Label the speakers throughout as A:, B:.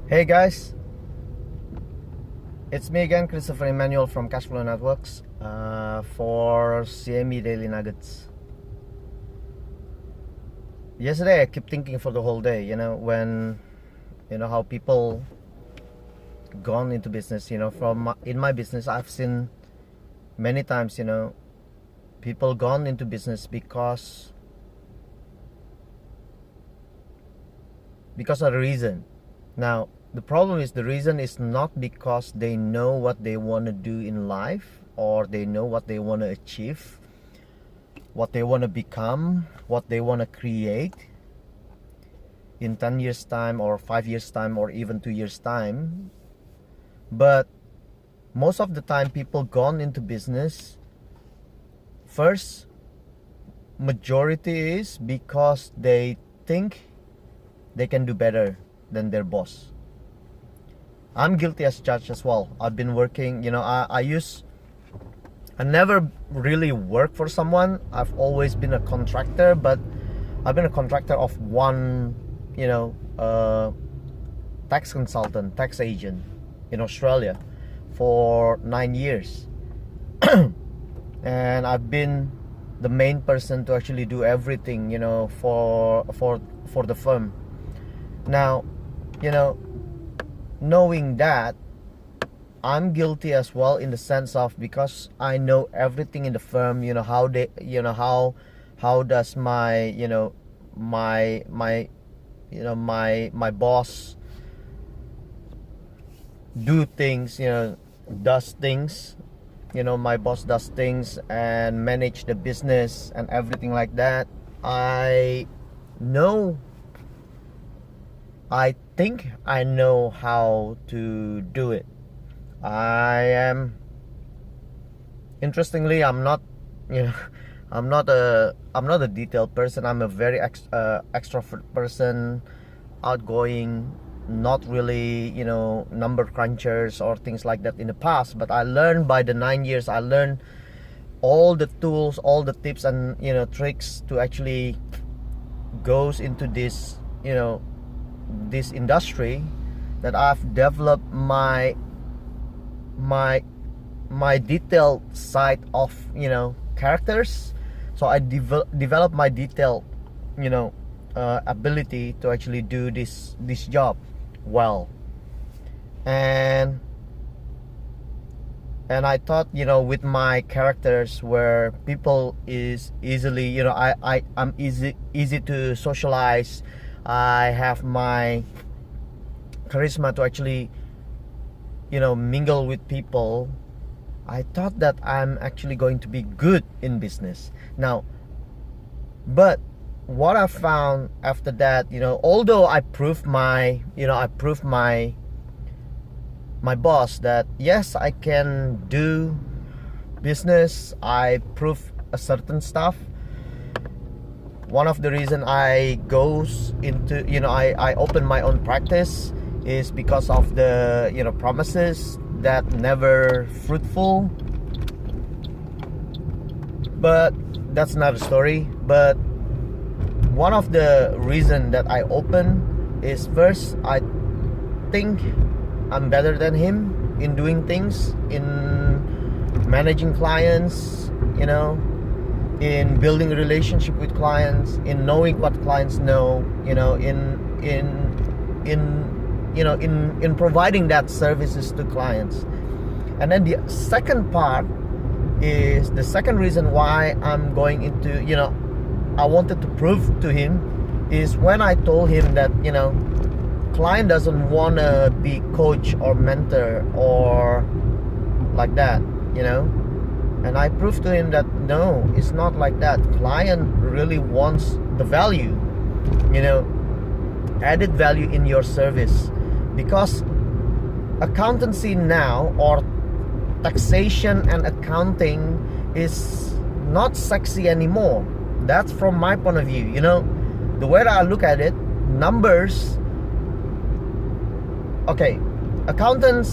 A: Hey guys, it's me again, Christopher Emmanuel from Cashflow Networks for CME Daily Nuggets. Yesterday I kept thinking for the whole day, when how people gone into business, in my business I've seen many times, people gone into business because of a reason. Now, the problem is the reason is not because they know what they want to do in life, or they know what they want to achieve, what they want to become, what they want to create in 10 years time or 5 years time or even 2 years time. But most of the time people gone into business, first majority is because they think they can do better than their boss. I'm guilty as charged as well. I've been working, I never really worked for someone. I've always been a contractor, but I've been a contractor of one, tax consultant, tax agent in Australia for 9 years. And I've been the main person to actually do everything, for the firm. Now, knowing that, I'm guilty as well, in the sense of, because I know everything in the firm, how they, how does my, my boss do things, does things, my boss does things and manage the business and everything like that. I think I know how to do it. Interestingly, I'm not a detailed person. I'm a very extrovert person, outgoing, not really, number crunchers or things like that in the past. But I learned by the 9 years, I learned all the tools, all the tips and, tricks to actually goes into this, this industry, that I've developed my detailed side of, characters. So I develop my detailed, ability to actually do this job well. And I thought, with my characters, where people is easily, I'm easy to socialize. I have my charisma to actually, mingle with people. I thought that I'm actually going to be good in business. Now, but what I found after that, although I proved my boss that yes, I can do business, I prove a certain stuff. One of the reason I goes into, I open my own practice is because of the, promises that never fruitful. But that's another story. But one of the reason that I open is, first, I think I'm better than him in doing things, in managing clients, in building a relationship with clients, in knowing what clients know, in providing that services to clients. And then the second part is, the second reason why I'm going into, I wanted to prove to him, is when I told him that, client doesn't want to be coach or mentor or like that, and I proved to him that no, it's not like that. Client really wants the value, added value in your service. Because accountancy now, or taxation and accounting, is not sexy anymore. That's from my point of view. The way I look at it, numbers, okay, accounting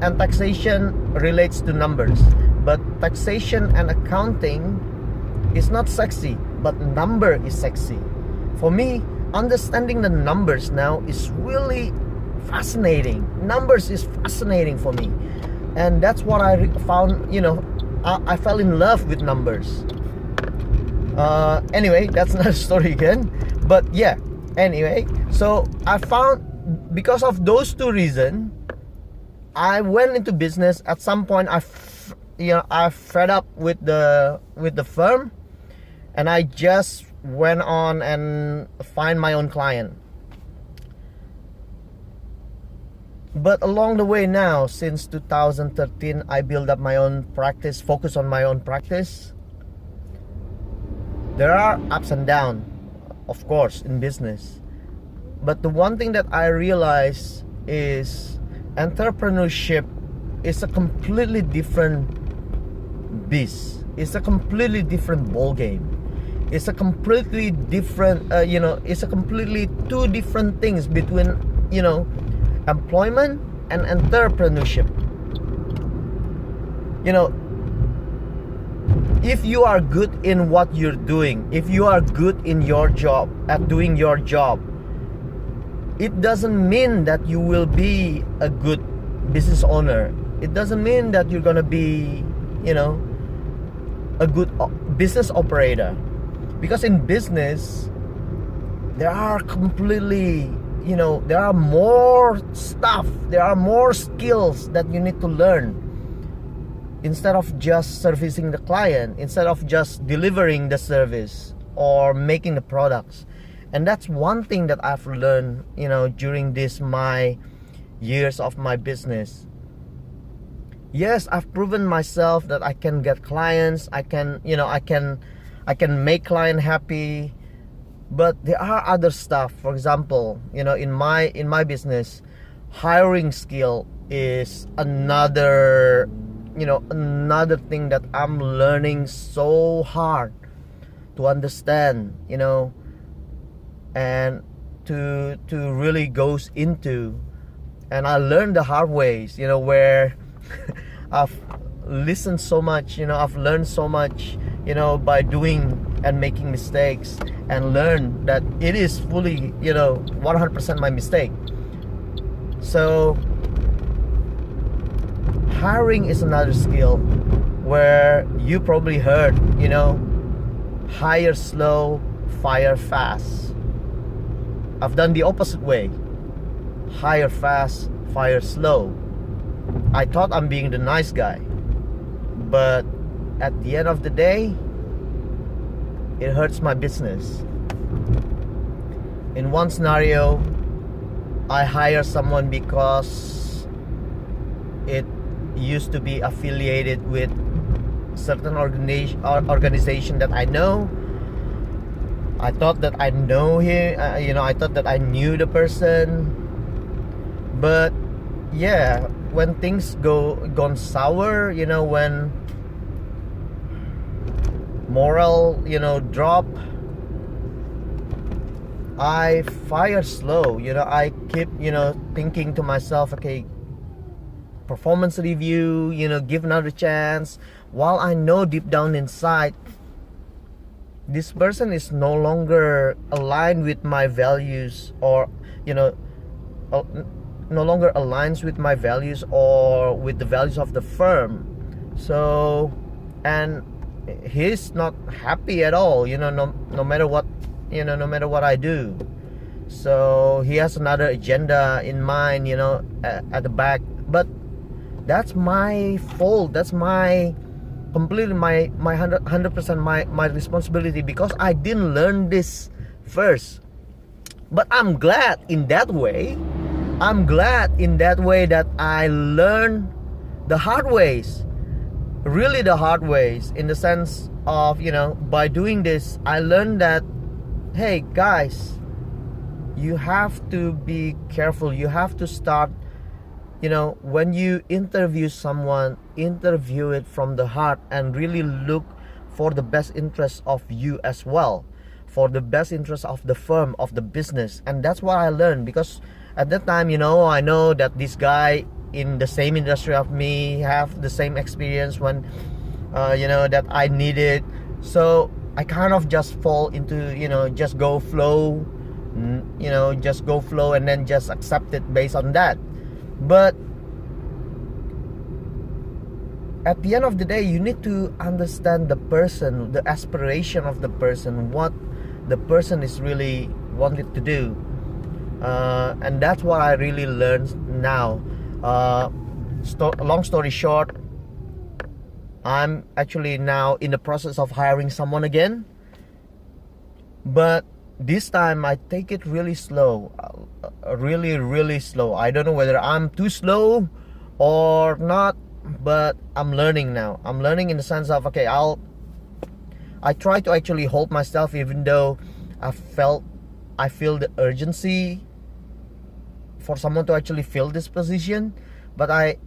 A: and taxation relates to numbers, but taxation and accounting is not sexy, but number is sexy. For me, understanding the numbers now is really fascinating. Numbers is fascinating for me, and that's what I found. I fell in love with numbers. Anyway, that's another story again. But yeah, anyway, so I found, because of those two reasons, I went into business. At some point, I fed up with the firm, and I just went on and find my own client. But along the way now, since 2013, I built up my own practice, focus on my own practice. There are ups and downs, of course, in business. But the one thing that I realize is entrepreneurship is a completely different beast. It's a completely different ball game. It's a completely different, it's a completely two different things between, employment and entrepreneurship. If you are good in what you're doing, if you are good in your job, at doing your job, it doesn't mean that you will be a good business owner. It doesn't mean that you're gonna be, a good business operator. Because in business, there are completely, there are more stuff, there are more skills that you need to learn. Instead of just servicing the client, instead of just delivering the service or making the products. And that's one thing that I've learned, during my years of my business. Yes, I've proven myself that I can get clients, I can make client happy, but there are other stuff. For example, in my business, hiring skill is another thing that I'm learning so hard to understand, and to really goes into. And I learned the hard ways, where I've listened so much, I've learned so much, by doing and making mistakes, and learn that it is fully, 100% my mistake. So hiring is another skill where you probably heard, hire slow, fire fast. I've done the opposite way. Hire fast, fire slow. I thought I'm being the nice guy, but at the end of the day, it hurts my business. In one scenario, I hire someone because it used to be affiliated with certain organization that I know. I thought that I know him, I thought that I knew the person. But yeah, when things gone sour, when moral, drop, I fire slow. I keep, thinking to myself, okay, performance review, give another chance, while I know deep down inside this person is no longer aligned with my values, or no longer aligns with my values or with the values of the firm. So, and he's not happy at all, no matter what, no matter what I do. So he has another agenda in mind, at the back. But that's my fault. That's my completely my 100% my responsibility, because I didn't learn this first. But I'm glad in that way. I'm glad in that way that I learned the hard ways. Really the hard ways, in the sense of, by doing this, I learned that, hey guys, you have to be careful. You have to start, when you interview someone, interview it from the heart and really look for the best interest of you as well, for the best interest of the firm, of the business. And that's what I learned, because at that time, I know that this guy in the same industry of me have the same experience when, that I needed. So I kind of just fall into, just go flow, just go flow and then just accept it based on that. But at the end of the day, you need to understand the person, the aspiration of the person, what the person is really wanted to do, and that's what I really learned now. Long story short, I'm actually now in the process of hiring someone again, but this time I take it really slow, really slow. I don't know whether I'm too slow or not, but I'm learning now. I'm learning in the sense of, okay, I try to actually hold myself, even though I feel the urgency for someone to actually fill this position, but I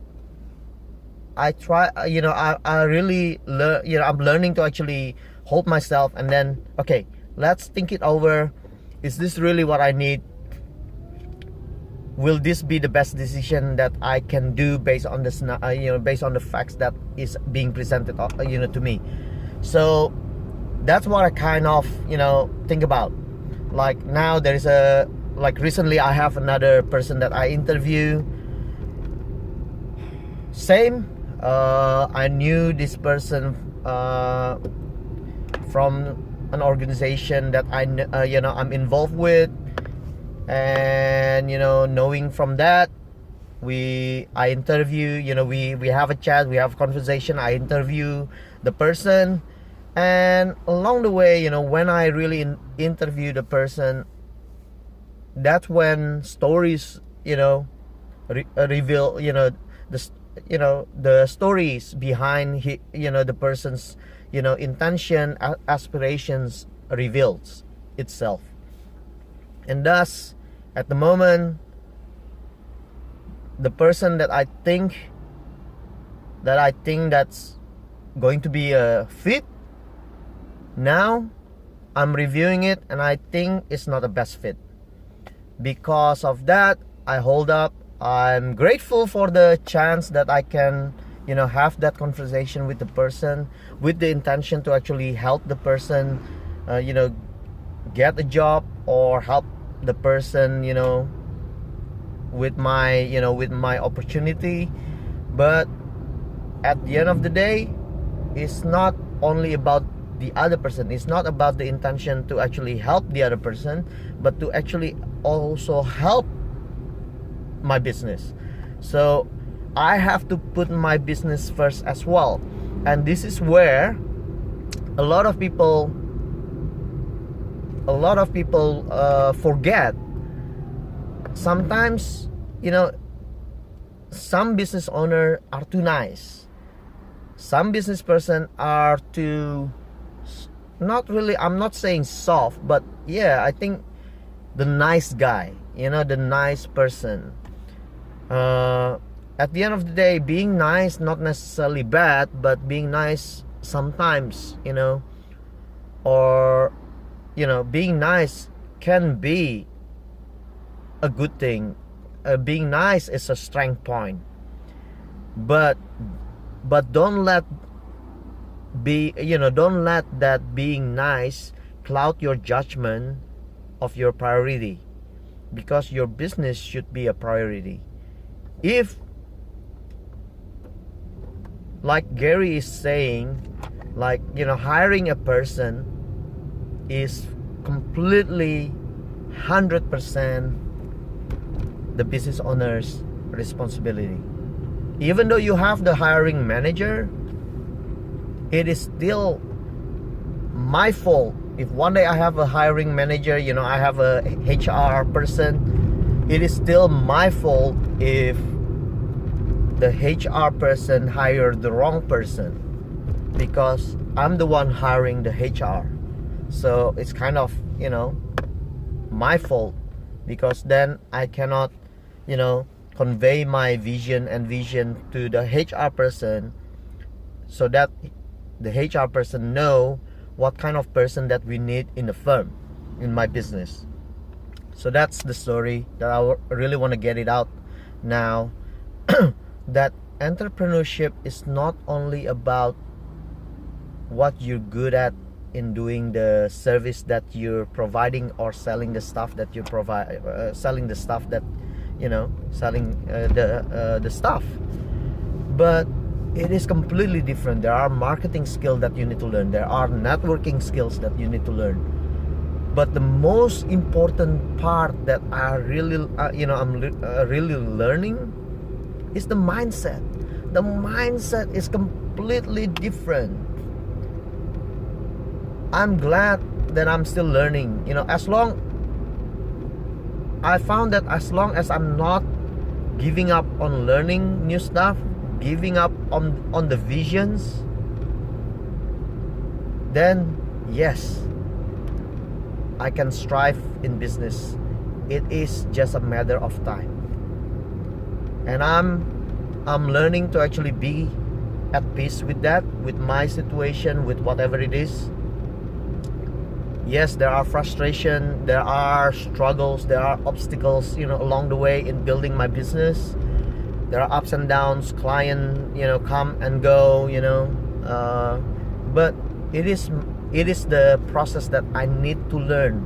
A: try, I really learn, I'm learning to actually hold myself and then, okay, let's think it over. Is this really what I need? Will this be the best decision that I can do based on this, based on the facts that is being presented, to me? So that's what I kind of, think about. Like now there is recently I have another person that I interview. Same, I knew this person from an organization that I'm involved with, and knowing from that, I interview, we have a chat, we have a conversation, I interview the person, and along the way, when I really interview the person, that's when stories reveal the stories behind the person's intention, aspirations reveals itself. And thus, at the moment, the person that I think that's going to be a fit, now I'm reviewing it and I think it's not a best fit. Because of that, I hold up. I'm grateful for the chance that I can have that conversation with the person, with the intention to actually help the person get a job, or help the person with my opportunity. But at the end of the day, it's not only about the other person. It's not about the intention to actually help the other person, but to actually also help my business. So I have to put my business first as well. And this is where a lot of people forget. Sometimes some business owners are too nice. Some business person are too, not really, I'm not saying soft, but yeah, I think the nice guy, the nice person. At the end of the day, being nice, not necessarily bad, but being nice sometimes, or being nice can be a good thing. Being nice is a strength point, but don't let that being nice cloud your judgment of your priority, because your business should be a priority. If, like Gary is saying, hiring a person is completely 100% the business owner's responsibility. Even though you have the hiring manager, it is still my fault. If one day I have a hiring manager, I have a HR person, it is still my fault if the HR person hired the wrong person, because I'm the one hiring the HR. So it's kind of my fault, because then I cannot convey my vision to the HR person, so that the HR person know what kind of person that we need in the firm, in my business. So that's the story that I really want to get it out now. That entrepreneurship is not only about what you're good at in doing the service that you're providing, or selling the stuff that you provide, selling the stuff that, selling the stuff. But it is completely different. There are marketing skills that you need to learn. There are networking skills that you need to learn. But the most important part that I really, I'm really learning is the mindset. The mindset is completely different. I'm glad that I'm still learning. I found that as long as I'm not giving up on learning new stuff, giving up on the visions, then yes, I can strive in business. It is just a matter of time. And I'm learning to actually be at peace with that, with my situation, with whatever it is. Yes, there are frustration, there are struggles, there are obstacles, along the way in building my business. There are ups and downs, client, come and go, but it is the process that I need to learn.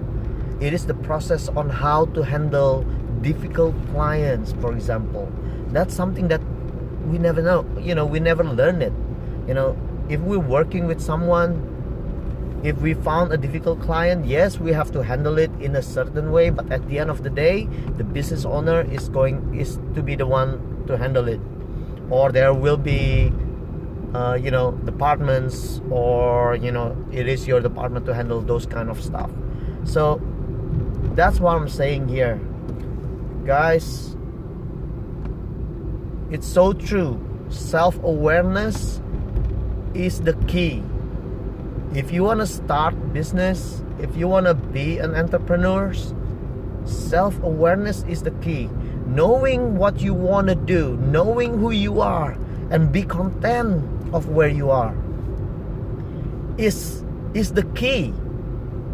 A: It is the process on how to handle difficult clients, for example. That's something that we never know, we never learn it. If we're working with someone, if we found a difficult client, yes, we have to handle it in a certain way, but at the end of the day, the business owner is to be the one to handle it. Or there will be departments, or it is your department to handle those kind of stuff. So that's what I'm saying here, guys. It's so true. Self-awareness is the key. If you want to start business, if you want to be an entrepreneur, self-awareness is the key. Knowing what you want to do, knowing who you are, and be content of where you are is the key.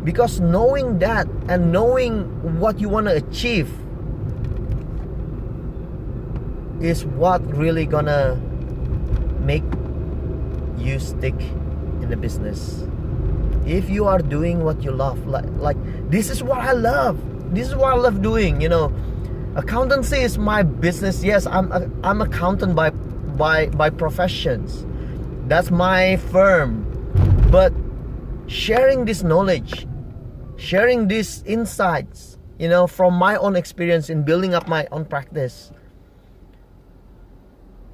A: Because knowing that and knowing what you want to achieve is what really gonna make you stick in the business. If you are doing what you love, like this is what I love. This is what I love doing. Accountancy is my business. Yes, I'm accountant by professions. That's my firm. But sharing this knowledge, sharing these insights, from my own experience in building up my own practice,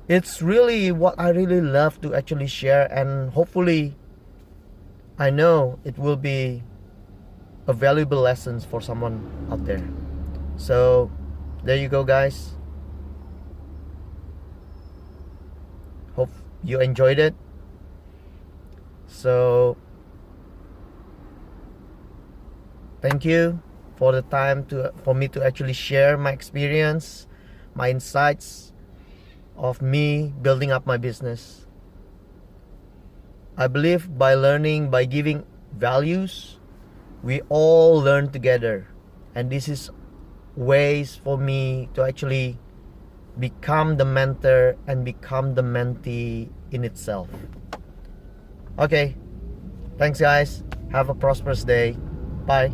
A: it's really what I really love to actually share, and hopefully I know it will be a valuable lessons for someone out there. So there you go, guys. Hope you enjoyed it. So thank you for the time for me to actually share my experience, my insights of me building up my business. I believe by learning, by giving values, we all learn together. And this is ways for me to actually become the mentor and become the mentee in itself. Okay, thanks guys. Have a prosperous day. Bye.